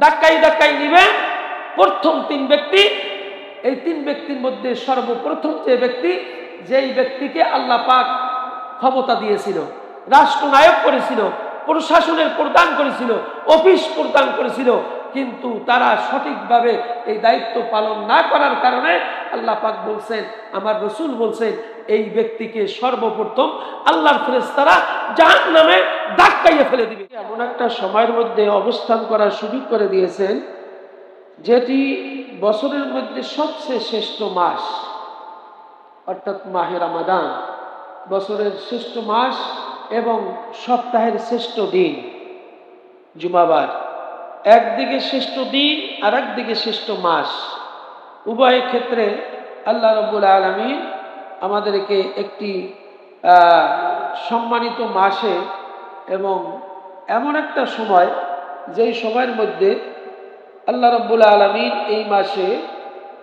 ধাক্কাই ধাক্কাই নিবে প্রথম 3 ব্যক্তি। এই 3 ব্যক্তির মধ্যে সর্বপ্রথম যে ব্যক্তি, যেই ব্যক্তিকে আল্লাহ পাক ক্ষমতা দিয়েছিল, রাষ্ট্রনায়ক করেছিল, প্রশাসনের প্রদান করেছিল, অফিস প্রদান করেছিল, কিন্তু তারা সঠিকভাবে এই দায়িত্ব পালন না করার কারণে আল্লাহ পাক বলছেন, আমার রাসূল বলছেন, এই ব্যক্তিকে সর্বপ্রথম আল্লাহর ফেরেশতারা জাহান্নামে ধাক্কাইয়ে ফেলে দিবে। এমন একটা সময়ের মধ্যে অবস্থান করার সুযোগ করে দিয়েছেন যেটি বছরের মধ্যে সবচেয়ে শ্রেষ্ঠ মাস, অর্থাৎ মাহে রমাদান, বছরের শ্রেষ্ঠ মাস এবং সপ্তাহের শ্রেষ্ঠ দিন জুমাবার। একদিকে শ্রেষ্ঠ দিন আর একদিকে শ্রেষ্ঠ মাস, উভয় ক্ষেত্রে আল্লাহ রাব্বুল আলামিন আমাদেরকে একটি সম্মানিত মাসে এবং এমন একটা সময়, যেই সময়ের মধ্যে আল্লাহ রাব্বুল আলামিন এই মাসে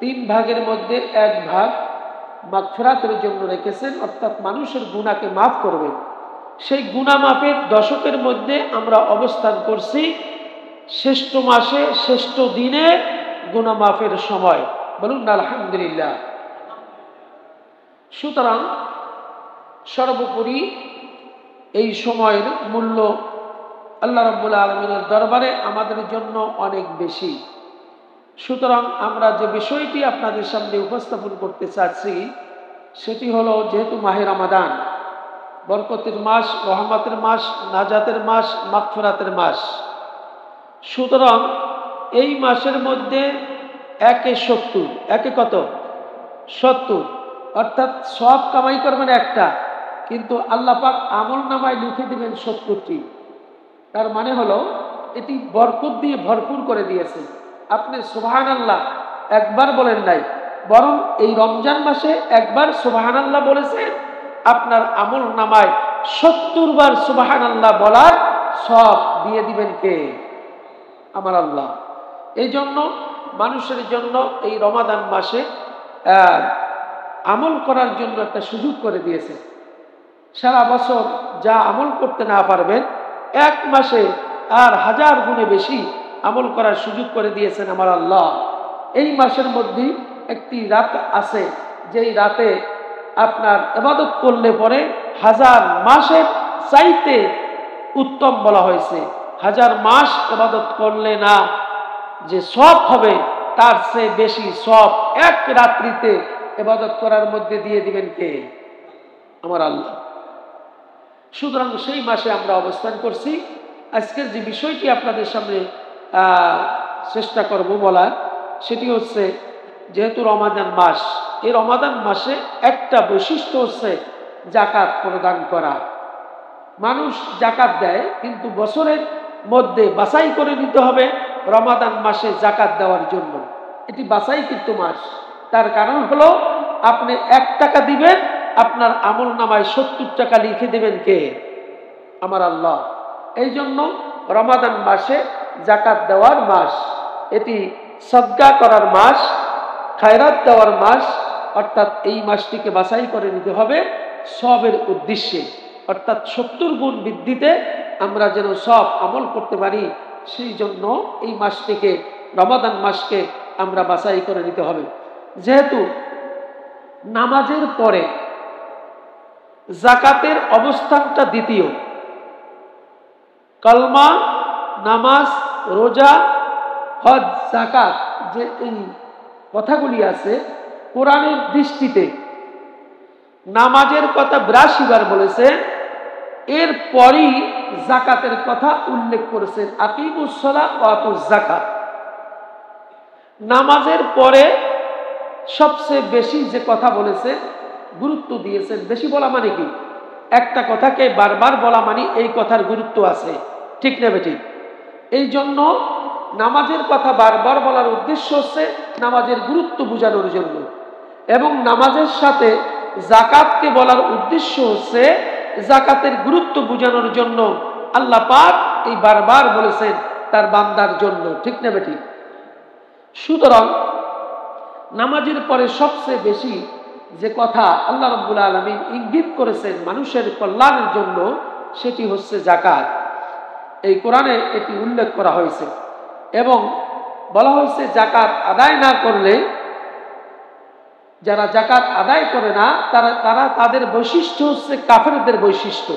3 ভাগের মধ্যে 1 ভাগ মাগফিরাতের জন্য রেখেছেন, অর্থাৎ মানুষের গুনাহকে মাফ করবেন। সেই গুনাহ মাফের দশকের মধ্যে আমরা অবস্থান করছি, শ্রেষ্ঠ মাসে শ্রেষ্ঠ দিনে গুনাহ মাফের সময়। বলুন না আলহামদুলিল্লাহ। সুতরাং সর্বোপরি এই সময়ের মূল্য আল্লাহ রাব্বুল আলামিনের দরবারে আমাদের জন্য অনেক বেশি। সুতরাং আমরা যে বিষয়টি আপনাদের সামনে উপস্থাপন করতে চাচ্ছি সেটি হলো, যেহেতু মাহে রমাদান বরকতের মাস, রহমতের মাস, নাজাতের মাস, মাগফিরাতের মাস, সুতরাং এই মাসের মধ্যে 1-70, একে কত? 70, অর্থাৎ সব কামাই করবেন একটা, কিন্তু আল্লাহ পাক আমল নামায় লিখে দিবেন 70টি। তার মানে হলো এটি বরকত দিয়ে ভরপুর করে দিয়েছে। আপনি সুবহানাল্লাহ একবার বলেন নাই, বরং এই রমজান মাসে একবার সুবহানাল্লাহ বলেছেন, আপনার আমল নামায় 70 বার সুবহানাল্লাহ বলার সব দিয়ে দিবেন কে? আমার আল্লাহ। এই জন্য মানুষের জন্য এই রমাদান মাসে আমল করার জন্য একটা সুযোগ করে দিয়েছে। সারা বছর যা আমল করতে না পারবেন, 1 মাসে আর 1000 গুণে বেশি আমল করার সুযোগ করে দিয়েছেন আমার আল্লাহ। এই মাসের মধ্যে একটি রাত আছে, যেই রাতে আপনার ইবাদত করলে পরে 1000 মাসের চাইতে উত্তম বলা হয়েছে। 1000 মাস ইবাদত করলে না যে সওয়াব হবে, তার চেয়ে বেশি সওয়াব 1 রাত্রিতে ইবাদত করার মধ্যে দিয়ে দিবেন কে? আমার আল্লাহ। সুতরাং সেই মাসে আমরা অবস্থান করছি। আজকের যে বিষয়টি আপনাদের সামনে চেষ্টা করব বলার, সেটি হচ্ছে, যেহেতু রমাদান মাস, এই রমাদান মাসে একটা বৈশিষ্ট্য হচ্ছে যাকাত প্রদান করা। মানুষ যাকাত দেয়, কিন্তু বছরের মধ্যে বাছাই করে নিতে হবে রমাদান মাসে যাকাত দেওয়ার জন্য। এটি বাছাইকৃত মাস। তার কারণ হলো, আপনি 1 টাকা দিবেন, আপনার আমল নামায় 70 টাকা লিখে দেবেন কে? আমার আল্লাহ। এই জন্য রমাদান মাসে যাকাত দেওয়ার মাস, এটি সদকা করার মাস, খায়রাত দেওয়ার মাস। অর্থাৎ এই মাসটিকে বাছাই করে নিতে হবে সবের উদ্দেশ্যে, অর্থাৎ 70 গুণ বৃদ্ধিতে আমরা যেন সব আমল করতে পারি, সেই জন্য এই মাসটিকে, রমাদান মাসকে আমরা বাছাই করে নিতে হবে। যেহেতু নামাজের পরে যাকাতের অবস্থানটা দ্বিতীয়, কলমা, নামাজ, রোজা, হজ, যাকাত, যে এই কথাগুলি আছে, কোরআনের দৃষ্টিতে নামাজের কথা 82 বার বলেছে, এরপরই যাকাতের কথা উল্লেখ করেছেন, আকিমুস সালাহ ওয়া আতুজ যাকাত। নামাজের পরে সবচেয়ে বেশি যে কথা বলেছে, গুরুত্ব দিয়েছেন, বেশি বলা মানে কি? একটা কথাকে বারবার বলা মানে এই কথার গুরুত্ব আছে, ঠিক না বেটি? এই জন্য নামাজের কথা বারবার বলার উদ্দেশ্য হচ্ছে নামাজের গুরুত্ব বোঝানোর জন্য, এবং নামাজের সাথে যাকাতকে বলার উদ্দেশ্য হচ্ছে যাকাতের গুরুত্ব বোঝানোর জন্য। আল্লাহ পাক এই বারবার বলেছেন তার বান্দার জন্য, ঠিক না বেটি? সুতরাং নামাজের পরে সবচেয়ে বেশি যে কথা আল্লাহ রাব্বুল আলামিন ইঙ্গিত করেছেন মানুষের কল্যাণের জন্য, সেটি হচ্ছে যাকাত। এই কোরআনে এটি উল্লেখ করা হয়েছে। এবং বলা হয়েছে জাকাত আদায় না করলে, যারা জাকাত আদায় করে না তারা তাদের বৈশিষ্ট্য হচ্ছে কাফেরদের বৈশিষ্ট্য।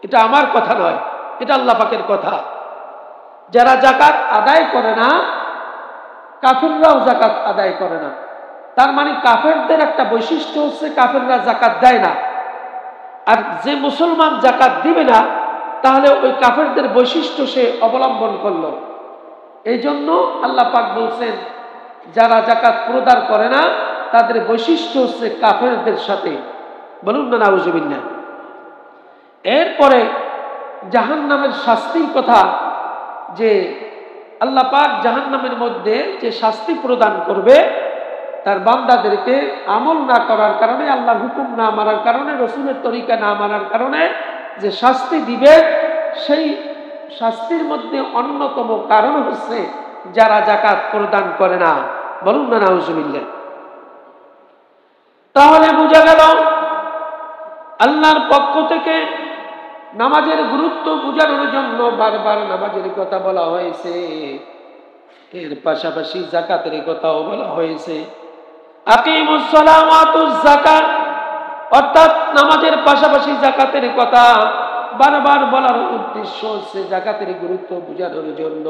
এটা আমার কথা নয়, এটা আল্লাহ পাকের কথা। যারা জাকাত আদায় করে না, কাফেররাও জাকাত আদায় করে না, তার মানে কাফেরদের একটা বৈশিষ্ট্য হচ্ছে কাফেররা জাকাত দেয় না। আর যে মুসলমান জাকাত দিবে না, তাহলে ওই কাফেরদের বৈশিষ্ট্য সে অবলম্বন করলো। এই জন্য আল্লাহ পাক বলছেন যারা জাকাত প্রদান করে না তাদের বৈশিষ্ট্য হচ্ছে কাফেরদের সাথে। বলুন না নাউজুবিল্লাহ। এরপরে জাহান্নামের শাস্তির কথা, যে আল্লাহ পাক জাহান্নামের মধ্যে যে শাস্তি প্রদান করবে তার বান্দাদেরকে আমল না করার কারণে, আল্লাহর হুকুম না মানার কারণে, রসুলের তরিকা না মানার কারণে যে শাস্তি দিবে, সেই শাস্তির মধ্যে অন্যতম কারণ হচ্ছে যারা জাকাত প্রদান করে না। বলুন না নাউজুবিল্লাহ। তাহলে বোঝা গেল আল্লাহর পক্ষ থেকে নামাজের গুরুত্ব বোঝানোর জন্য বারবার নামাজের কথা বলা হয়েছে, এর পাশাপাশি যাকাতের কথাও বলা হয়েছে। আকিমুস সালাত ওয়া আতুজ যাকাত, অর্থাৎ নামাজের পাশাপাশি যাকাতের কথা বারবার বলার উদ্দেশ্য হচ্ছে যাকাতের গুরুত্ব বোঝানোর জন্য।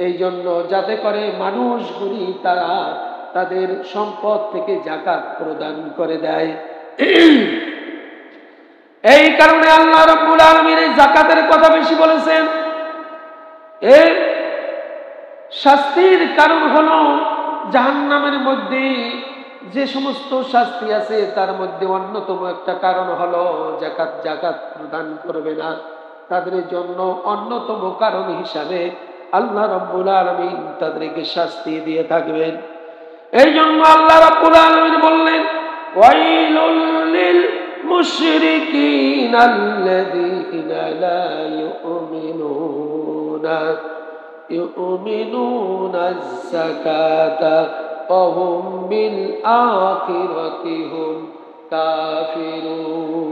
এই জন্য যাতে করে মানুষগুলি তারা তাদের সম্পদ থেকে যাকাত প্রদান করে দেয়। এই কারণে আল্লাহ রাব্বুল আলামিন এই যাকাতের কথা বেশি বলেছেন। এর শাস্তির কারণ হলো জাহান্নামের মধ্যে যে সমস্ত শাস্তি আছে তার মধ্যে অন্যতম একটা কারণ হলো জাকাত প্রদান করবে না, তাদের জন্য অন্যতম কারণ হিসাবে আল্লাহ রাব্বুল আলামিন তাদেরকে শাস্তি দিয়ে থাকবেন। এই জন্য আল্লাহ রাব্বুল আলামিন বললেন ওয়াইলুল লিল মুশরিকিন আল্লাযীনা লা ইউমিনুনা আয-যাকাতা ওয়া হুম বিল আখিরাতি হুম কাফিরুন।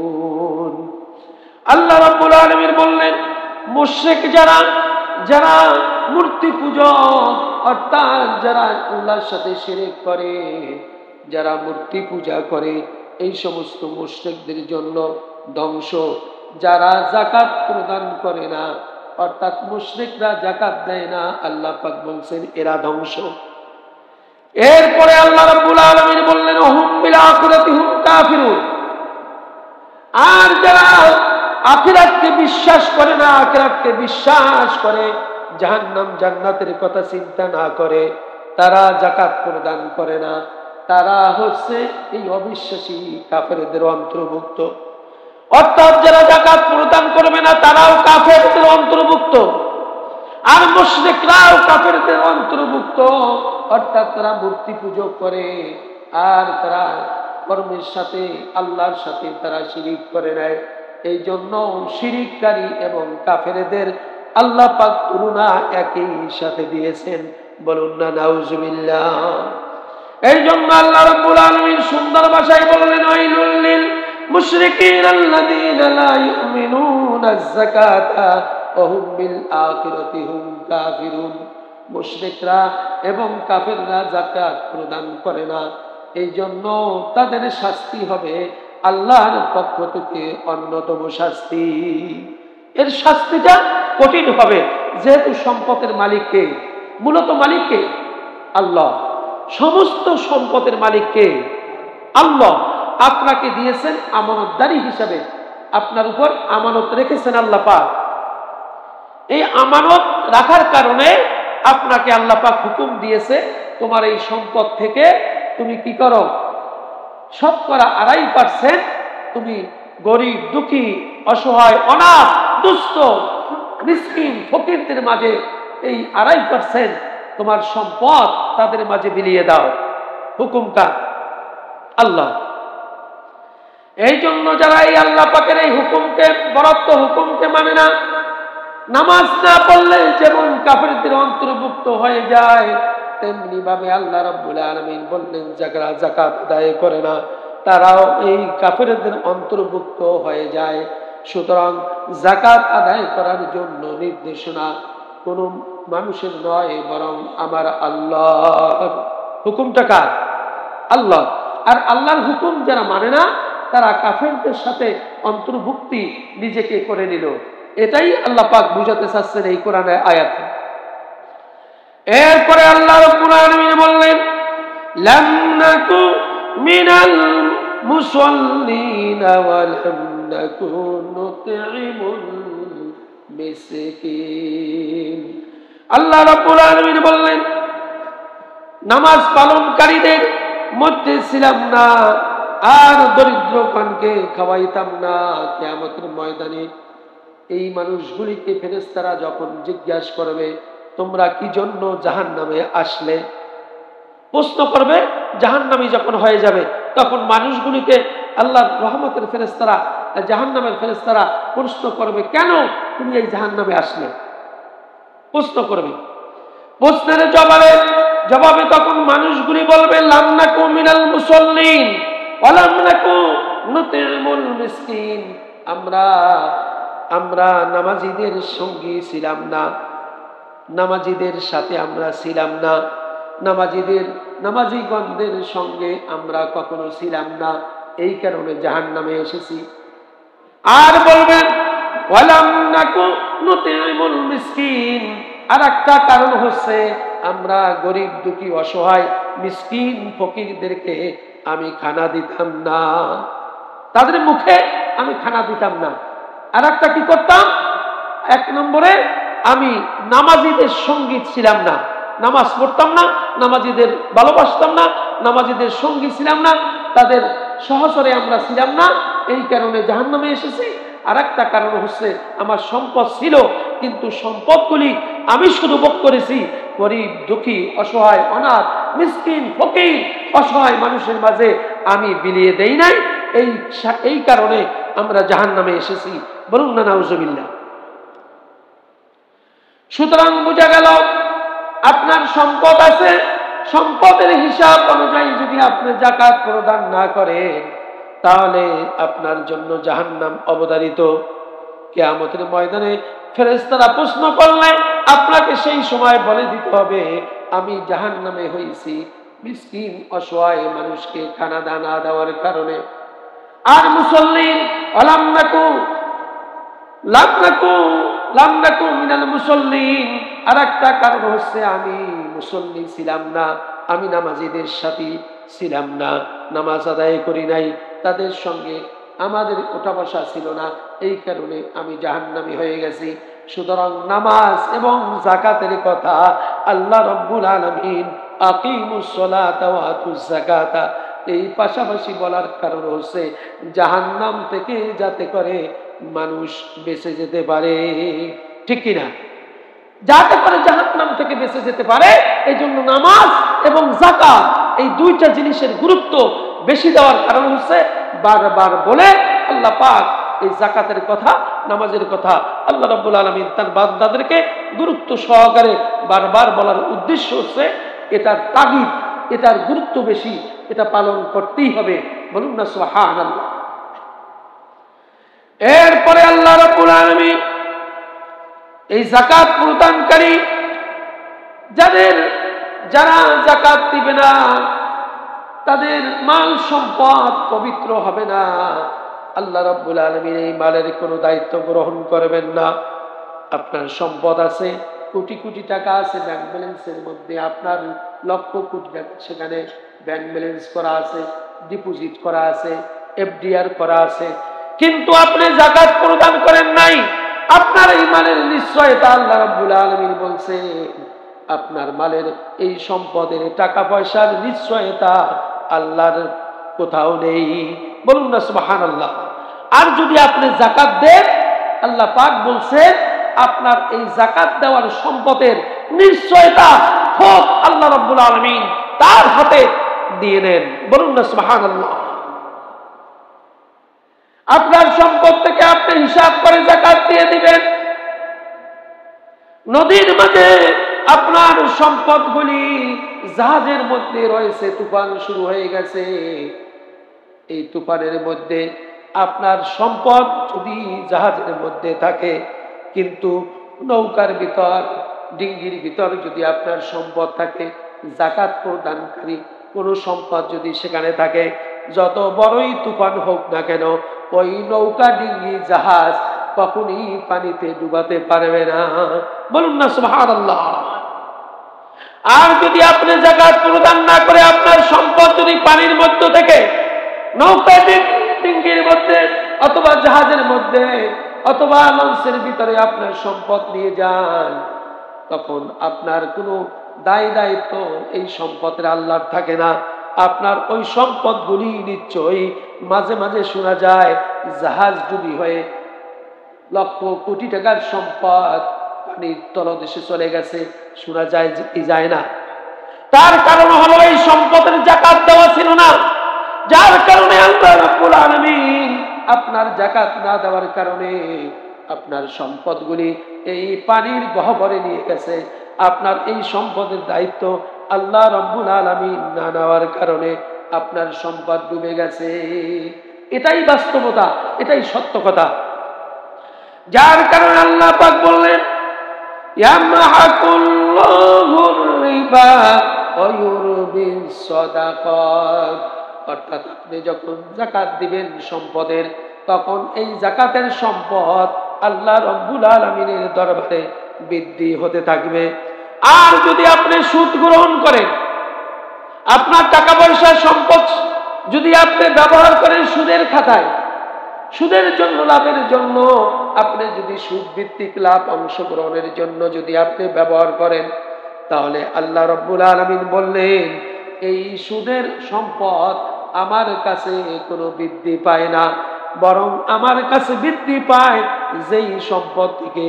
আল্লাহ রাব্বুল আলামিন বললেন মুশরিক যারা মূর্তি পূজক, অর্থাৎ যারা আল্লাহর সাথে শিরক করে, যারা মূর্তি পূজা করে, এই সমস্ত মুশরিকদের জন্য ধ্বংস। যারা যাকাত প্রদান করে না, অর্থাৎ মুশরিকরা যাকাত দেয় না, আল্লাহ পাক বলছেন এরা ধ্বংস। এরপরে আল্লাহ রাব্বুল আলামিন বললেন হুম বিল আখিরাতি হুম কাফিরুন। আর যারা আখিরাতকে বিশ্বাস করে না, আখিরাতকে বিশ্বাস করে জাহান্নাম জান্নাতের কথা চিন্তা না করে, তারা যাকাত প্রদান করে না, তারা হচ্ছে এই অবিশ্বাসী কাফেরদের অন্তর্ভুক্ত। অর্থাৎ যারা যাকাত প্রদান করবে না তারাও কাফেরদের অন্তর্ভুক্ত, আর মুশরিকরাও কাফেরদের অন্তর্ভুক্ত। অর্থাৎ তারা মূর্তি পূজা করে আর তারা কর্মের সাথে আল্লাহর সাথে তারা শিরিক করে নেয়। এই জন্য শিরিককারী এবং কাফেরদের আল্লাহ পাক তুলনা একই সাথে দিয়েছেন। বলুন না নাউজুবিল্লাহ। এই জন্য আল্লাহ রাব্বুল আলামিন সুন্দর ভাষায় বললেন ওয়াইলুল লিল মুশরিকিন আল্লাযীনা লা ইউমিনুনা আয-যাকাতা ওয়া হুম বিল আখিরাতি হুম কাফিরুন। মুশরিকরা এবং কাফেররা যাকাত প্রদান করে না, এই জন্য তাদের শাস্তি হবে আল্লাহর পক্ষ থেকে অন্যতম শাস্তি। এর শাস্তিটা কঠিন হবে, যেহেতু সম্পদের মালিককে, মূলত মালিককে আল্লাহ, সমস্ত সম্পদের মালিককে আল্লাহ। আপনাকে দিয়েছেন আমানতদারি হিসাবে, আপনার উপর আমানত রেখেছেন আল্লাহ পাক। এই আমানত রাখার কারণে আপনাকে আল্লাহ পাক হুকুম দিয়েছে তোমার এই সম্পদ থেকে তুমি কি করো, 2.5% তুমি গরিব দুঃখী অসহায় অনাথ দুস্থ মিসকিন ফকিরদের মাঝে এই 2.5% তোমার সম্পদ তাদের মাঝে বিলিয়ে দাও। হুকুম কার? আল্লাহ। এই জন্য যারা এই আল্লাহ পাকের এই হুকুমকে, বরাদ্দ হুকুমকে মানে না, নামাজ না পড়লে যেমন কাফেরদের অন্তর্ভুক্ত হয়ে যায়, তেমনি ভাবে আল্লাহ রাব্বুল আলামিন বললেন যারা যাকাত আদায় করে না তারাও এই কাফেরদের অন্তর্ভুক্ত হয়ে যায়। সুতরাং যাকাত আদায় করার জন্য নির্দেশনা কোন মানুষের নয়, বরং আমার আল্লাহর। হুকুমটা কার? আল্লাহ। আর আল্লাহর হুকুম যারা মানে না তারা কাফেরদের সাথে অন্তর্ভুক্তি নিজেকে করে নিল। এটাই আল্লাহ পাক বুঝাতে চাচ্ছেন এই কোরআনের আয়াতে। এরপরে আল্লাহ রাব্বুল আলামিন বললেন, লাম নাকু মিনাল মুসাল্লিনা ওয়া লাম নাকু নুতঈমুল মিসকিন। আল্লাহ রাব্বুল আলামিন বললেন, নামাজ পালনকারীদের মধ্যে ছিলাম না, আর দরিদ্রগণকে খাওয়াইতাম না। কিয়ামতের ময়দানে এই মানুষগুলিকে ফেরেশতারা যখন জিজ্ঞাসা করবে, তোমরা কি জন্য জাহান্নামে আসলে, প্রশ্ন করবে, জাহান্নামী যখন হয়ে যাবে তখন মানুষগুলিকে আল্লাহর রহমতের ফেরেশতারা, জাহান্নামের ফেরেশতারা প্রশ্ন করবে, কেন তুমি এই জাহান্নামে আসলে, প্রশ্ন করবে। প্রশ্নের জবাবে তখন মানুষগুলি বলবে, লাম নাকু মিনাল মুসাল্লিন ওয়া লাম নাকু নুতঈমুল মিসকিন, আমরা নামাজীদের সঙ্গী ছিলাম না, নামাজীদের সাথে আমরা ছিলাম না, নামাজীগণদের সঙ্গে আমরা কখনো ছিলাম না, এই কারণে জাহান্নামে এসেছি। আর বলবেন, ওয়ালাম নাকু নুতঈমুল মিসকিন, আর একটা কারণ হচ্ছে আমরা গরিব দুঃখী অসহায় মিসকিন ফকিরদেরকে আমি খানা দিতাম না, তাদের মুখে আমি খানা দিতাম না। আর একটা কি করতাম, এক নম্বরে আমি নামাজীদের সঙ্গী ছিলাম না, নামাজ পড়তাম না, নামাজীদের ভালোবাসতাম না, নামাজীদের সঙ্গী ছিলাম না, তাদের সহচরে আমরা ছিলাম না, এই কারণে জাহান্নামে এসেছি। আর একটা কারণ হচ্ছে আমার সম্পদ ছিল, কিন্তু সম্পদগুলি আমি শুধু ভোগ করেছি গরিব দুঃখী অসহায় অনাথ মিসকিন ফকির অসহায় মানুষের মাঝে আমি বিলিয়ে দেই নাই, এই কারণে আমরা জাহান্নামে এসেছি। বলুন না নাউজুবিল্লাহ। সুতরাং বোঝা গেল, আপনার সম্পদ আছে, সম্পদের হিসাব অনুযায়ী যদি আপনি যাকাত প্রদান না করেন তাহলে আপনার জন্য জাহান্নাম অবধারিত। কিয়ামতের ময়দানে ফেরেশতারা প্রশ্ন করলে আপনাকে সেই সময় বলে দিতে হবে, আমি জাহান্নামে হয়েছি মিসকিন অসহায় মানুষকে খানা দানা দেওয়ার কারণে। আর মুসল্লিন লাম নাকু মিনাল মুসল্লিন, আর একটা কারণ হচ্ছে আমি মুসল্লি ছিলাম না, আমি নামাজীদের সাথে ছিলাম না, নামাজ আদায় করি নাই, তাদের সঙ্গে আমাদের ওঠা বসা ছিল না, এই কারণে আমি জাহান্নামী হয়ে গেছি। সুতরাং নামাজ এবং যাকাতের কথা আল্লাহ রাব্বুল আলামিন আকিমুস সালাতা ওয়া আতুজ যাকাতা এই পাশাপাশি বলার কারণ হচ্ছে জাহান্নাম থেকে যাতে করে মানুষ বেঁচে যেতে পারে, ঠিক কিনা, যাতে করে জাহান্নাম থেকে বেঁচে যেতে পারে। এই জন্য নামাজ এবং যাকাত এই দুইটা জিনিসের গুরুত্ব বেশি দেওয়ার কারণ হচ্ছে বারবার বলে আল্লাহ পাক এই যাকাতের কথা নামাজের কথা আল্লাহ রাব্বুল আলামিন তার বান্দাদেরকে গুরুত্ব সহকারে বারবার বলার উদ্দেশ্য হচ্ছে এটার তাগিদ, এটার গুরুত্ব বেশি, এটা পালন করতেই হবে। বলুন না সুবহানাল্লাহ। এরপরে আল্লাহ রাব্বুল আলামিন এই যাকাত প্রদানকারী যারা যাকাত দিবে না তাদের মাল সম্পদ পবিত্র হবে না, আল্লাহ রাব্বুল আলামিন এই মালের কোনো দায়িত্ব গ্রহণ করবেন না। আপনার সম্পদ আছে, কোটি কোটি টাকা আছে ব্যাংক ব্যালেন্সের মধ্যে, আপনার লক্ষ কোটি টাকা সেখানে ব্যাংক ব্যালেন্স করা আছে, ডিপোজিট করা আছে, এফডিআর করা আছে, কিন্তু আপনি যাকাত প্রদান করেন নাই, আপনার এই মালের নিশ্চয়তা আল্লাহ রাব্বুল আলামিন বলছে আপনার মালের এই সম্পদের টাকা পয়সার নিশ্চয়তা আল্লাহর কোথাও নেই। বলুন না সুবহানাল্লাহ। আর যদি আপনি যাকাত দেন, আল্লাহ পাক বলছেন আপনার এই যাকাত দেওয়ার সম্পদের নিশ্চয়তা হোক আল্লাহ রাব্বুল আলামিন তার হাতে দিয়ে নেন। বলুন না সুবহানাল্লাহ। আপনার সম্পদ থেকে আপনি হিসাব করে যাকাত দিয়ে দিবেন। নদীর মাঝে আপনার সম্পদগুলি জাহাজের মধ্যে রয়েছে, তুফান শুরু হয়ে গেছে, এই তুফানের মধ্যে আপনার সম্পদ যদি জাহাজের মধ্যে থাকে কিন্তু নৌকার ভিতর ডিঙ্গির ভিতরে যদি আপনার সম্পদ থাকে, যাকাত প্রদানকারী কোন সম্পদ যদি সেখানে থাকে, যত বড়ই তুফান হোক না কেন ওই নৌকা, ডিঙ্গি, জাহাজ কখনই পানিতে ডুবাতে পারবে না। বলুন না সুবহানাল্লাহ। আর যদি আপনি যাকাত প্রদান না করে আপনার সম্পদ যদি পানির মধ্যে থেকে, নৌকা, ডিঙ্গির মধ্যে অথবা জাহাজের মধ্যে অথবা লঞ্চের ভিতরে আপনার সম্পদ নিয়ে যান, তখন আপনার কোনো দায়িত্ব এই সম্পদের আল্লাহর থাকে না। আপনার ওই সম্পদগুলি নিশ্চয়ই মাঝে মাঝে শোনা যায় জাহাজ ডুবি হয়ে লক্ষ কোটি টাকার সম্পদ পানির তলদেশে চলে গেছে, শোনা যায় যায় না। তার কারণ হলো এই সম্পদের যাকাত দেওয়া ছিল না, যার কারণে আল্লাহ রাব্বুল আলামিন আপনার যাকাত না দেওয়ার কারণে আপনার সম্পদগুলি এই পানির গহ্বরে নিয়ে গেছে। আপনার এই সম্পদের দায়িত্ব আল্লাহ রাব্বুল আলামিন না নেওয়ার কারণে আপনার সম্পদ ডুবে গেছে। এটাই বাস্তবতা, এটাই সত্য কথা। যার কারণে আল্লাহ পাক বললেন ইয়ামহাকুল্লাহুর রিবা ওয়া ইউরবিস সাদাকাত, অর্থাৎ আপনি যখন যাকাত দিবেন সম্পদের, তখন এই যাকাতের সম্পদ আল্লাহ রাব্বুল আলামিনের দরবারে বৃদ্ধি হতে থাকবে। আর যদি আপনি সুদ গ্রহণ করেন, আপনার টাকা পয়সা সম্পদ যদি আপনি ব্যবহার করেন সুদের খাতায়, সুদের জন্য, লাভের জন্য, আপনি যদি সুদ ভিত্তিক লাভ অংশগ্রহণের জন্য যদি আপনি ব্যবহার করেন, তাহলে আল্লাহ রাব্বুল আলামিন বললেন এই সুদের সম্পদ আমার কাছে কোনো বৃদ্ধি পায় না, বরং আমার কাছে বৃদ্ধি পায় যেই সম্পদ থেকে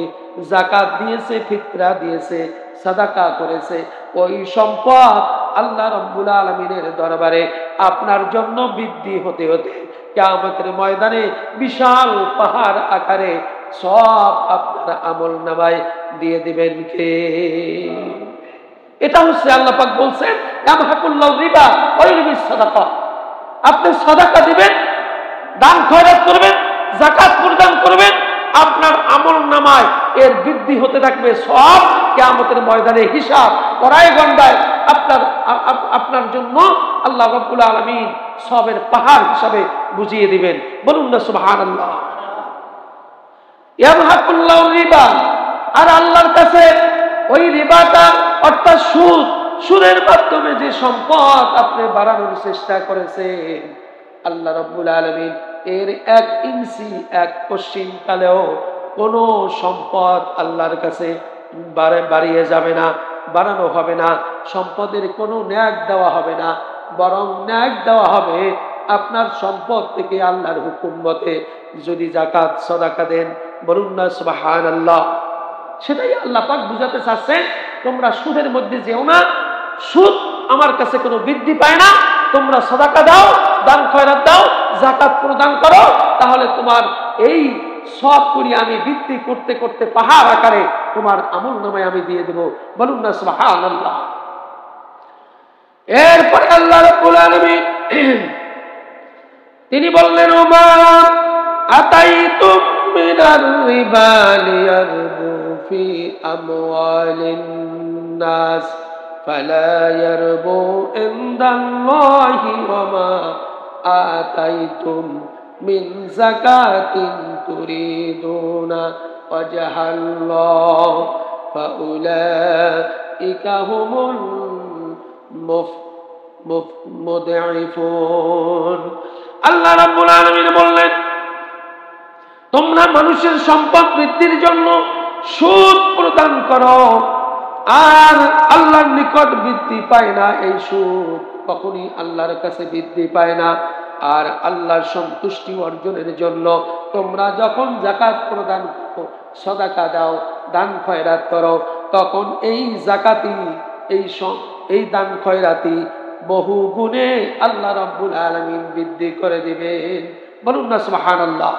যাকাত দিয়েছে, ফিতরা দিয়েছে, সাদাকা করেছে, ওই সম্পদ আল্লাহ রাব্বুল আলামিনের দরবারে আপনার জন্য বৃদ্ধি হতে হতে কিয়ামতের ময়দানে বিশাল পাহাড় আকারে সব আপনার আমল নামায় দিয়ে দিবেন কে? এটা হচ্ছে আল্লাহ পাক বলছেন ইয়ামহাকুল্লাহু রিবা ওয়া ইউরবিস সাদাকা। আপনি সাদাকা দিবেন, দান খয়রাত করবেন, যাকাত প্রদান করবেন, আপনার আমল নামায় এর বৃদ্ধি হতে থাকবে। সব কিয়ামতের ময়দানে হিসাব করায় গন্ডায় আপনার জন্য আল্লাহ রাব্বুল আলামিন সবের পাহাড় হিসাবে বুঝিয়ে দিবেন। বলুন না সুবহানাল্লাহ। ইয়ামহাকুল্লাহু রিবা, আর আল্লাহর কাছে ওই রিবাটা অর্থাৎ সুদ, সুদের মাধ্যমে যে সম্পদ আপনি বাড়ানোর চেষ্টা করেছেন, আল্লাহ রাব্বুল আলামিন এর 1 ইঞ্চি 1 পশ্চিম কালেও কোনো সম্পদ আল্লাহর কাছে বাড়িয়ে যাবে না, বাড়ানো হবে না, সম্পদের কোনো ন্যাক দেওয়া হবে না, বরং ন্যাক দেওয়া হবে আপনার সম্পদ থেকে আল্লাহর হুকুম মতে যদি যাকাত সাদাকা দেন। বলুন না সুবহানাল্লাহ। সেটাই আল্লাহ পাক বুঝাতে চাচ্ছেন, তোমরা সুদের মধ্যে যেও না, সুদ আমার কাছে কোনো বৃদ্ধি পায় না, তোমরা সাদাকা দাও, দান খয়রাত দাও, যাকাত প্রদান করো, তাহলে তোমার এই সব করি আমি বৃদ্ধি করতে করতে পাহাড় আকারে তোমার আমল নামায় আমি দিয়ে দেব। বলুন না সুবহানাল্লাহ। এরপরে আল্লাহ রাব্বুল আলামিন তিনি বললেন ওমা আতাইতুম মিনার রিবা লিয়ারবু ফি আমওয়ালিন নাস ফালা ইয়ারবু ইনদাল্লাহি ওমা আতাইতুম মিন যাকাতিন তুরিদুনা ওয়াজহাল্লাহ ফাউলাইকা হুমুল মুদঈফুন। আল্লাহ রাব্বুল আলামিন বললেন তোমরা মানুষের সম্পদ বৃদ্ধির জন্য সুদ প্রদান করো, আর আল্লাহর নিকট বৃদ্ধি পায় না। এই সুদ কখনই আল্লাহর কাছে বৃদ্ধি পায় না। আর আল্লাহর সন্তুষ্টি অর্জনের জন্য তোমরা যখন যাকাত প্রদান করো, সাদাকা দাও, দান খয়রাত করো, তখন এই যাকাতি, এই দান খয়রাতি বহু গুণে আল্লাহ রাব্বুল আলামিন বৃদ্ধি করে দিবেন। বলুন না সুবহানাল্লাহ।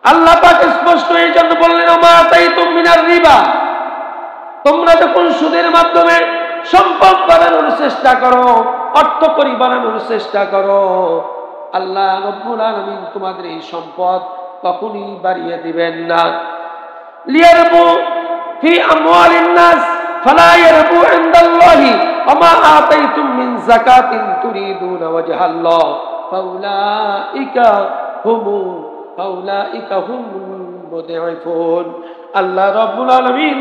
আল্লাহ পাক স্পষ্ট এই জন্য বললেন ওমা আতাইতুম মিনার রিবা, তোমরা যখন সুদের মাধ্যমে সম্পদ বাড়ানোর চেষ্টা করো, অর্থকরী বানানোর চেষ্টা করো, আল্লাহ রাব্বুল আলামিন তোমাদের এই সম্পদ কখনই বাড়িয়ে দিবেন না। লিয়ারবু ফি আমওয়ালিন নাস ফালা ইয়ারবু ইনদাল্লাহি ওয়া মা আতাইতুম মিন যাকাতিন তুরিদুনা ওয়াজহাল্লাহ ফাউলাইকা হুমুল মুদঈফুন। আল্লাহ রাব্বুল আলামিন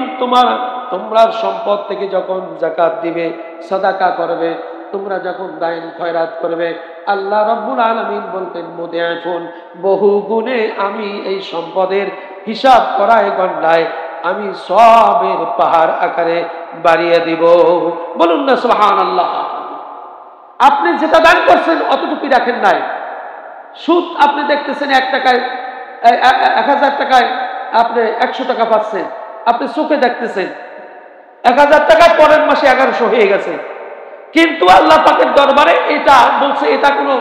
তোমরা সম্পদ থেকে যখন যাকাত দিবে, সাদাকা করবে, তোমরা যখন দান খয়রাত করবে, আল্লাহ রাব্বুল আলামিন বলতেন মুদঈফুন, বহু গুণে আমি এই সম্পদের হিসাব করায় গণনায় আমি সবের পাহাড় আকারে বাড়িয়ে দিব। বলুন না সুবহানাল্লাহ। আপনি যেটা দান করছেন অতটুকুই রাখেন নাই। সুদ আপনি দেখতেছেন 1 টাকায় 1000 টাকায় আপনি 100 টাকা পাচ্ছেন, আপনি চোখে দেখতেছেন 1000 টাকা পরের মাসে 1100 হয়ে গেছে, কিন্তু আল্লাহ পাকের দরবারে এটা বলছে এটা কোনো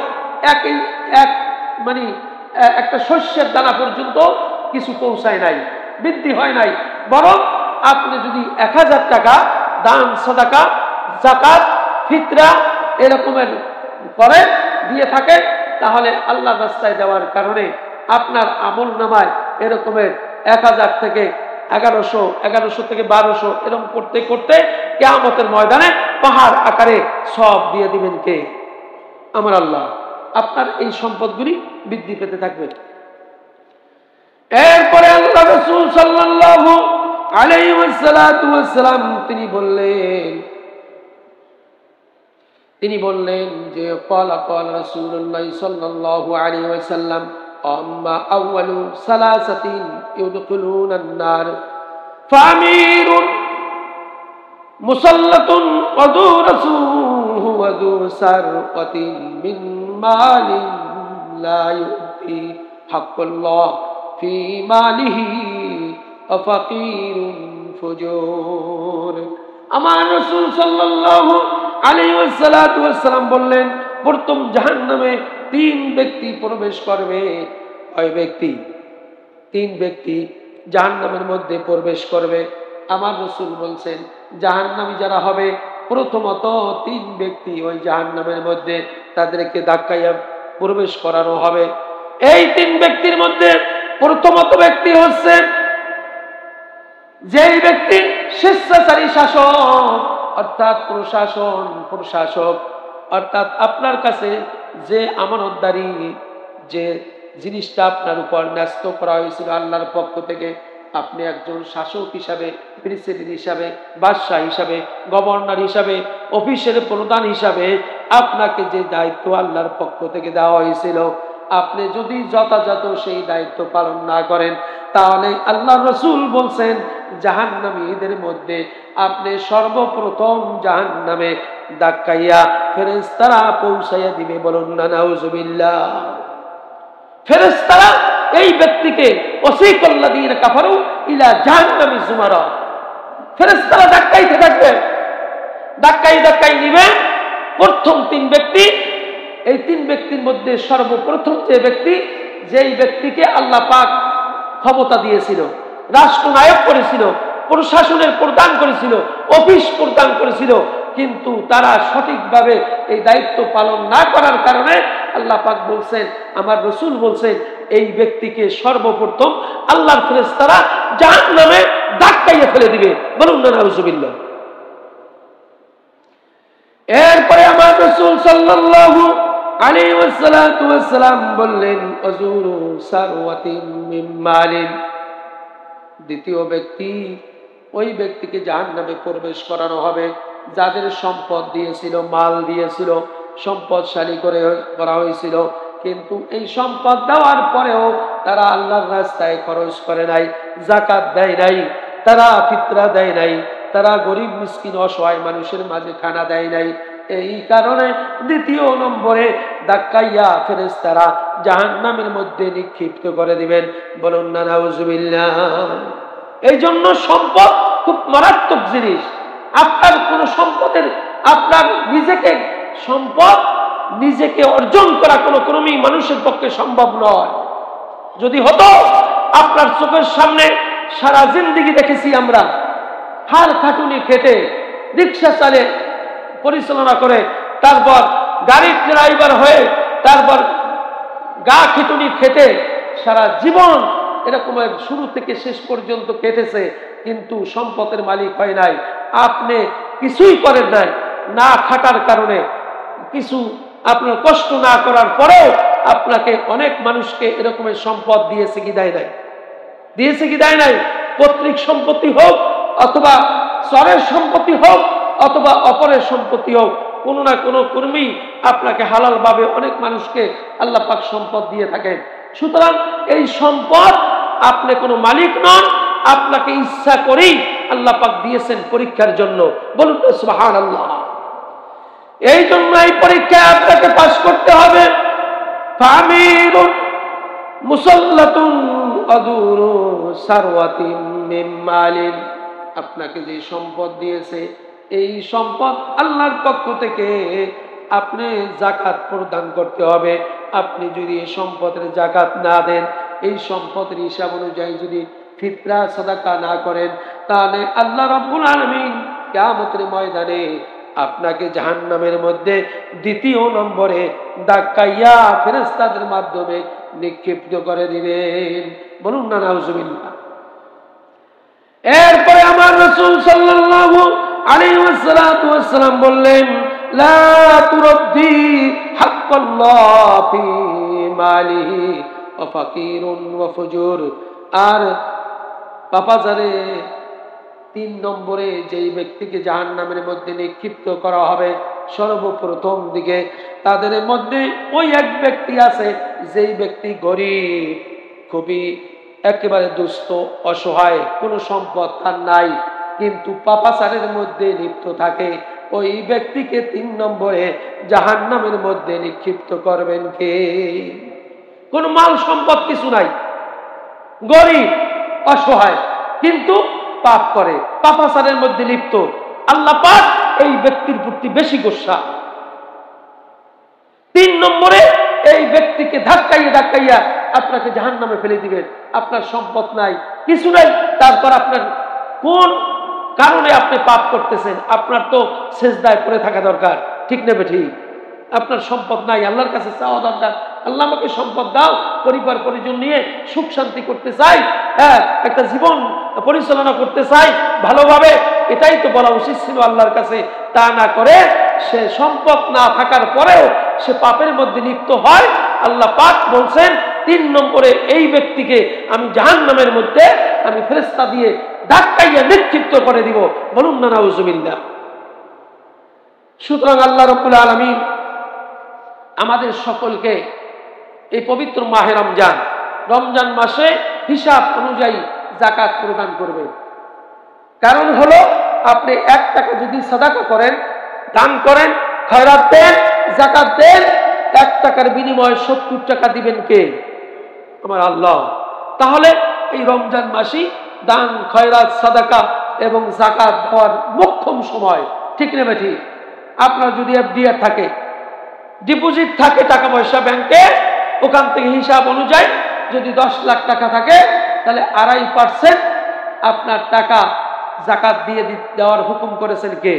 মানে একটা শস্যের দানা পর্যন্ত কিছু পৌঁছায় নাই, বৃদ্ধি হয় নাই। বরং আপনি যদি 1000 টাকা দান, সাদাকা, যাকাত, ফিতরা এরকমের করে দিয়ে থাকেন, তাহলে আল্লাহ রাস্তায় দেওয়ার কারণে আপনার আমল নামায় এরকমের 1000 থেকে 1100, 1100 থেকে 1200 এরকম করতে করতে কিয়ামতের ময়দানে পাহাড় আকারে সব দিয়ে দিবেন কে? আমার আল্লাহ। আপনার এই সম্পদগুলি বৃদ্ধি পেতে থাকবে। এরপরে আল্লাহ রাসূল সাল্লাল্লাহু আলাইহি ওয়াসাল্লাম তিনি বললেন যে ক্বালা রাসূলুল্লাহ সাল্লাল্লাহু আলাইহি ওয়াসাল্লাম আম্মা আউয়ালু সালাসাতিন ইউদখিলুনান নার ফাআমিরুন মুসাল্লাতুন ওয়া যু রাসূহু ওয়া যু সারকাতিন মিন মালিন লা ইউতি হাক্কাল্লাহ ফি মালিহি ওয়া ফাকিরুন ফুজুর। আমার রাসূল সাল্লাল্লাহু আলাইহি ওয়াসাল্লাম বললেন, প্রথম জাহান্নামে 3 ব্যক্তি প্রবেশ করবে। ওই ব্যক্তি 3 ব্যক্তি জাহান্নামের মধ্যে প্রবেশ করবে। আমার রাসূল বলছেন জাহান্নামী যারা হবে প্রথমত 3 ব্যক্তি ওই জাহান্নামের মধ্যে তাদেরকে ধাক্কাইয়া প্রবেশ করানো হবে। এই 3 ব্যক্তির মধ্যে প্রথমত ব্যক্তি হচ্ছে যেই ব্যক্তি স্বেচ্ছাচারী শাসক, অর্থাৎ প্রশাসক, অর্থাৎ আপনার কাছে যে আমানতদারি, যে জিনিসটা আপনার উপর ন্যস্ত করা হয়েছিল আল্লাহর পক্ষ থেকে, আপনি একজন শাসক হিসাবে, প্রেসিডেন্ট হিসাবে, বাদশাহ হিসাবে, গভর্নর হিসাবে, অফিসের প্রধান হিসাবে আপনাকে যে দায়িত্ব আল্লাহর পক্ষ থেকে দেওয়া হয়েছিল, আপনি যদি যথাযথ সেই দায়িত্ব পালন না করেন, তাহলে আল্লাহ রাসূল বলছেন জাহান্নামীদের মধ্যে আপনি সর্বপ্রথম জাহান্নামে ধাক্কাইয়া ফেরেশতারা পৌঁছাইয়া দিবে। বলুন না নাউজুবিল্লাহ। ফেরেশতারা এই ব্যক্তিকে ওয়াসিকাল্লাযীনা কাফারু ইলা জাহান্নামি যুমারা, ফেরেশতারা ধাক্কাইতে থাকবে, ধাক্কাই নিবে প্রথম 3 ব্যক্তি। এই 3 ব্যক্তির মধ্যে সর্বপ্রথম যে ব্যক্তি, যেই ব্যক্তিকে আল্লাহ পাক ক্ষমতা দিয়েছিল, রাষ্ট্রনায়ক করেছিল, প্রশাসনের প্রদান করেছিল, অফিস প্রদান করেছিল, কিন্তু তারা সঠিকভাবে এই দায়িত্ব পালন না করার কারণে আল্লাহ পাক বলছেন, আমার রাসূল বলছেন, এই ব্যক্তিকে সর্বপ্রথম আল্লাহর ফেরেশতারা জাহান্নামে ধাক্কাইয়া ফেলে দিবে। বলুন না নাউজুবিল্লাহ। এরপরে আমার রাসূল সাল্লাল্লাহু আলাইহি ওয়াসাল্লাম বললেন আযুরু সারওয়াতিন মিন মালিন। দ্বিতীয় ব্যক্তি, ওই ব্যক্তিকে জাহান্নামে প্রবেশ করানো হবে যাদের সম্পদ দিয়েছিল, মাল দিয়েছিল, সম্পদশালী করা হয়েছিল, কিন্তু এই সম্পদ দেওয়ার পরেও তারা আল্লাহর রাস্তায় খরচ করে নাই, যাকাত দেয় নাই, তারা ফিতরা দেয় নাই, তারা গরিব মিসকিন অসহায় মানুষের মাঝে খানা দেয় নাই। এই কারণে দ্বিতীয় নম্বরে ধাক্কাইয়া ফেরেশতারা জাহান্নামের মধ্যে নিক্ষিপ্ত করে দিবেন। বলুন না নাউজুবিল্লাহ। এই জন্য সম্পদ খুব মারাত্মক জিনিস। আপনার কোন সম্পদের, আপনার নিজেকে অর্জন করা কোনো ক্রমেই মানুষের পক্ষে সম্ভব নয়। যদি হতো, আপনার চোখের সামনে সারা জিন্দেগি দেখেছি আমরা, হাড় খাটুনি খেটে রিক্সা চালে পরিচালনা করে, তারপর গাড়ির ড্রাইভার হয়ে, তারপর গা খিটুনি খেটে সারা জীবন এরকম শুরু থেকে শেষ পর্যন্ত কেটেছে। কিন্তু সম্পদের মালিক হয় নাই। আপনি কিছুই করেন নাই, না খাটার কারণে, কিছু আপনার কষ্ট না করার পরেও আপনাকে অনেক মানুষকে এরকমের সম্পদ দিয়েছে কি দেয় নাই? দিয়েছে কি দেয় নাই? পৈতৃক সম্পত্তি হোক অথবা চরের সম্পত্তি হোক অথবা অপরের সম্পত্তি হোক, কোনো না কোনো কর্মী আপনাকে হালাল ভাবে অনেক মানুষকে আল্লাহ পাক সম্পদ দিয়ে থাকেন। সুতরাং এই সম্পদ আপনি কোনো মালিক নন, আপনাকে ইচ্ছা করেই আল্লাহ পাক দিয়েছেন পরীক্ষার জন্য। বলুন তো সুবহানাল্লাহ। এই জন্য এই পরীক্ষায় আপনাকে পাস করতে হবে। ফামিরুন মুসাল্লাতুন আদুরু সারওয়াতিন মিন মালিন, আপনাকে যে সম্পদ দিয়েছে এই সম্পদ আল্লাহর পক্ষ থেকে আপনি যাকাত প্রদান করতে হবে। আপনি যদি এই সম্পদের যাকাত না দেন, এই সম্পদের হিসাব অনুযায়ী যদি ফিতরা সাদাকা না করেন, তাহলে আল্লাহ রাব্বুল আলামিন কিয়ামতের ময়দানে আপনাকে জাহান্নামের মধ্যে দ্বিতীয় নম্বরে ধাক্কাইয়া ফেরেশতাদের মাধ্যমে নিক্ষিপ্ত করে দিবেন। বলুন না নাউজুবিল্লাহ। এরপরে আমার রাসূল সাল্লাল্লাহু আলাইহি ওয়াসাল্লাম বললেন, লা তুরদ্দি হাক্কাল্লাহ ফি মালিহি ওয়া ফাকিরুন ওয়া ফুজুর। আর পাপাজারে 3 নম্বরে যেই ব্যক্তিকে জাহান্নামের মধ্যে নিক্ষিপ্ত করা হবে, সর্বপ্রথম দিকে তাদের মধ্যে ওই এক ব্যক্তি আছে যেই ব্যক্তি গরিব, খুবই একেবারে দুস্থ, অসহায়, কোনো সম্পদ তার নাই, কিন্তু পাপাচারের মধ্যে লিপ্ত থাকে। ওই ব্যক্তিকে 3 নম্বরে জাহান্নামের মধ্যে নিক্ষিপ্ত করবেন কে? কোনো মাল সম্পদ কিছু নাই, গরিব, অসহায়, কিন্তু পাপ করে, পাপাচারের মধ্যে লিপ্ত। আল্লাহ পাক এই ব্যক্তির প্রতি বেশি গোসা। 3 নম্বরে এই ব্যক্তিকে ধাক্কাইয়া ধাক্কাইয়া আপনাকে জাহান্নামে ফেলে দিবেন। আপনার সম্পদ নাই, কিছু নাই, তারপর আপনার কোন কারণে আপনি পাপ করতেছেন? আপনার তো সেজদায় পড়ে থাকা দরকার, ঠিক নেবে ঠিক? আপনার সম্পদ নাই, আল্লাহর কাছে চাওয়া দরকার, আল্লাহ আমাকে সম্পদ দাও, পরিবার পরিজন নিয়ে সুখ শান্তি করতে চাই, হ্যাঁ, একটা জীবন পরিচালনা করতে চাই ভালোভাবে, এটাই তো বলা উচিত ছিল আল্লাহর কাছে। তা না করে সে সম্পদ না থাকার পরেও সে পাপের মধ্যে লিপ্ত হয়। আল্লাহ পাক বলছেন 3 নম্বরে এই ব্যক্তিকে আমি জাহান্নামের মধ্যে আমি ফেরেশতা দিয়ে ধাক্কাইয়া নিক্ষিপ্ত করে দিব। বলুন না নাউজুবিল্লাহ। সুতরাং আল্লাহ রাব্বুল আলামিন আমাদের সকলকে এই পবিত্র মাহে রমজান মাসে হিসাব অনুযায়ী যাকাত প্রদান করবে। কারণ হলো, আপনি 1 টাকা যদি সাদাকা করেন, দান করেন, খয়রাত দেন, যাকাত দেন, 1 টাকার বিনিময়ে 70 টাকা দিবেন কে? আমার আল্লাহ। তাহলে এই রমজান মাসই দান, খয়রাত, সাদাকা এবং যাকাত দেওয়ার মোক্ষম সময়, ঠিক নেবে ঠিক? আপনার যদি এফডিআর থাকে, ডিপোজিট থাকে টাকা পয়সা ব্যাংকে, ওখান থেকে হিসাব অনুযায়ী যদি 10 লাখ টাকা থাকে, তাহলে 2.5% আপনার টাকা যাকাত দিয়ে দেওয়ার হুকুম করেছেন কে?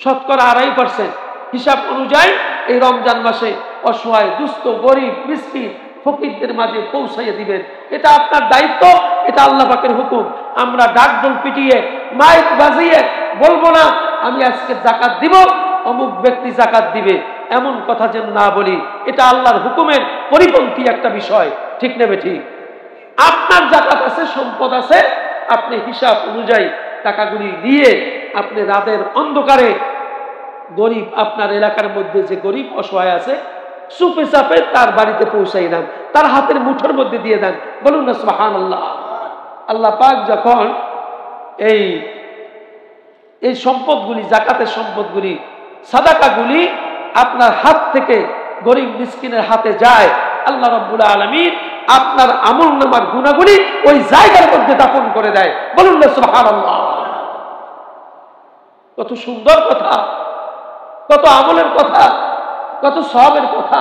শতকরা 2.5% হিসাব অনুযায়ী এই রমজান মাসে অসহায়, দুস্থ, গরিব, মিসকিন, ফকিরদের মাঝে পৌঁছাইয়া দিবেন। এটা আপনার দায়িত্ব, এটা আল্লাহ পাকের হুকুম। আমরা ডাকডোল পিটিয়ে মাইক বাজিয়ে বলবো না আমি আজকে যাকাত দিব, অমুক ব্যক্তি যাকাত দিবে, এমন কথা যেন না বলি। এটা আল্লাহর হুকুমের পরিপন্থী একটা বিষয়, ঠিক নেবে ঠিক? আপনার যাকাত আছে, সম্পদ আছে, আপনি হিসাব অনুযায়ী টাকাগুলি দিয়ে আপনি রাতের অন্ধকারে গরিব, আপনার এলাকার মধ্যে যে গরিব অসহায় আছে, চুপে চাপে তার বাড়িতে পৌঁছাই দেন, তার হাতের মুঠোর মধ্যে দিয়ে দেন। বলুন না সুবহানাল্লাহ। আল্লাহ পাক যখন এই সম্পদগুলি, যাকাতের সম্পদগুলি, সাদাকাগুলি আপনার হাত থেকে গরিব মিসকিনের হাতে যায়, আল্লাহ রাব্বুল আলামিন আপনার আমলনামার গুনাহগুলি ওই জায়গার মধ্যে দাফন করে দেয়। বলুন না সুবহানাল্লাহ। কত সুন্দর কথা, কত আমলের কথা, কত সওয়াবের কথা।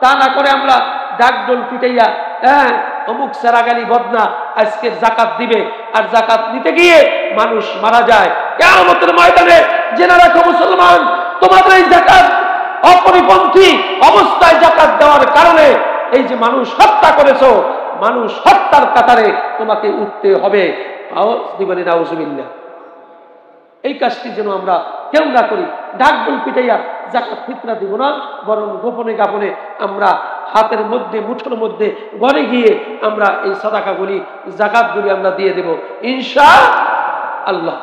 তা না করে আমরা ডাকডোল পিটাইয়া, হ্যাঁ, অমুক সেরাগালি বদনা আজকে যাকাত দিবে, আর যাকাত নিতে গিয়ে মানুষ মারা যায়। কিয়ামতের ময়দানে জেনে রাখো মুসলমান, তোমাদের এই যাকাত অপরিপন্থী অবস্থায় যাকাত দেওয়ার কারণে এই যে মানুষ হত্যা করেছো, মানুষ হত্যার কাতারে তোমাকে উঠতে হবে। আওয়াজ দিবেন নাউজুবিল্লাহ। এই কাজটি যেন আমরা কেউ না করি। ঢাকঢোল পিটাইয়া যাকাত ফিতরা দিব না, বরং গোপনে গোপনে আমরা হাতের মধ্যে মুঠোর মধ্যে ঘরে গিয়ে আমরা এই সাদাকাগুলি জাকাতগুলি আমরা দিয়ে দেব ইনশাআল্লাহ।